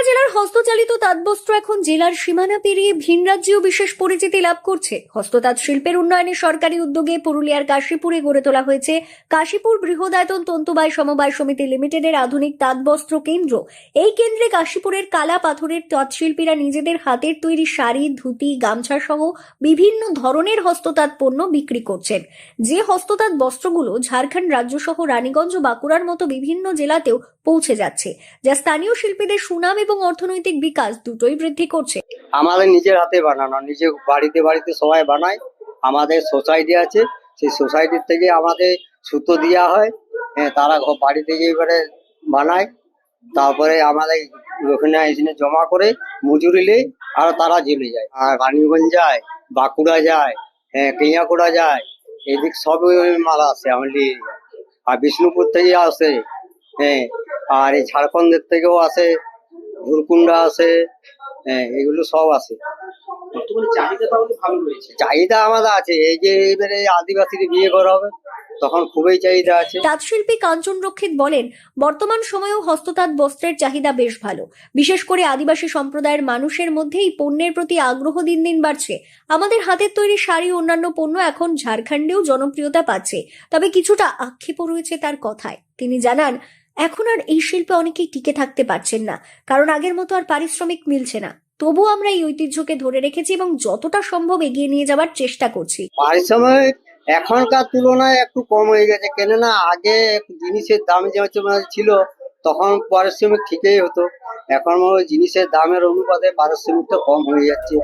জেলার হস্তচালিত তাঁতবস্ত্র এখন জেলার সীমানা পেরিয়ে ভিন রাজ্যেও বিশেষ পরিচিতি লাভ করছে। হস্ততাঁত শিল্পের উন্নয়নে সরকারি উদ্যোগে পুরুলিয়ার কাশীপুরে গড়ে তোলা হয়েছে কাশীপুর বৃহদায়তন তন্তুবায় সমবায় সমিতি লিমিটেডের আধুনিক তাঁতবস্ত্র কেন্দ্র। এই কেন্দ্রে কাশীপুরের কালা পাথরের তাঁতশিল্পীরা নিজেদের হাতের তৈরি শাড়ি, ধুতি, গামছা সহ বিভিন্ন ধরনের হস্ততাঁত পণ্য বিক্রি করছেন। যে হস্ততাঁত বস্ত্রগুলো ঝাড়খণ্ড রাজ্য সহ রানীগঞ্জ ও বাঁকুড়ার মতো বিভিন্ন জেলাতেও পৌঁছে যাচ্ছে, যা স্থানীয় শিল্পীদের সুনাম এবং অর্থনৈতিক বিকাশ দুটোই বৃদ্ধি করছে। আমাদের নিজের হাতে বানানো, নিজে বাড়িতে বাড়িতে সবাই বানায়। আমাদের সোসাইটি আছে, সেই সোসাইটির থেকে আমাদের সুতো দেওয়া হয়। তারা বাড়ি থেকে এবারে বানায়, তারপরে আমাদের ওখানে এসে জমা করে মজুরি নেই, আর তারা জেলে যায়। আর রানীগঞ্জ যায়, বাঁকুড়া যায়, কেয়াকোড়া যায়, এদিক সব মাল আসে আমার নিয়ে যায়। আর বিষ্ণুপুর থেকে আসে, আর এই ঝাড়খণ্ডের থেকেও আসে, ভুরকুন্ডা আসে, এগুলো সব আছে। চাহিদা আমাদের আছে। এই যে এবারে আদিবাসীর বিয়ে করা হবে, তখন খুবই চাহিদা আছে। তাঁতশিল্পী কাঞ্চন রক্ষিত বলেন, বর্তমান সময়েও হস্ততাঁত বস্ত্রের চাহিদা বেশ ভালো। বিশেষ করে আদিবাসী সম্প্রদায়ের মানুষের মধ্যে এই পণ্যের প্রতি আগ্রহ দিন দিন বাড়ছে। আমাদের হাতের তৈরি শাড়ি ও অন্যান্য পণ্য এখন ঝাড়খণ্ডেও জনপ্রিয়তা পাচ্ছে। তবে কিছুটা আক্ষেপও রয়েছে তার কথায়। তিনি জানান, এখন আর এই শিল্পে অনেকেই টিকে থাকতে পারছেন না, কারণ আগের মতো আর পারিশ্রমিক মিলছে না। তবু আমরা এই ঐতিহ্যকে ধরে রেখেছি এবং যতটা সম্ভব এগিয়ে নিয়ে যাওয়ার চেষ্টা করছি। পারিশ্রমিক এখনকার তুলনায় একটু কম হয়ে গেছে, কেননা আগে জিনিসের দাম যে ছিল তখন পারিশ্রমিক ঠিকই হতো। এখন ওই জিনিসের দামের অনুপাতে পারিশ্রমিকটা কম হয়ে যাচ্ছে।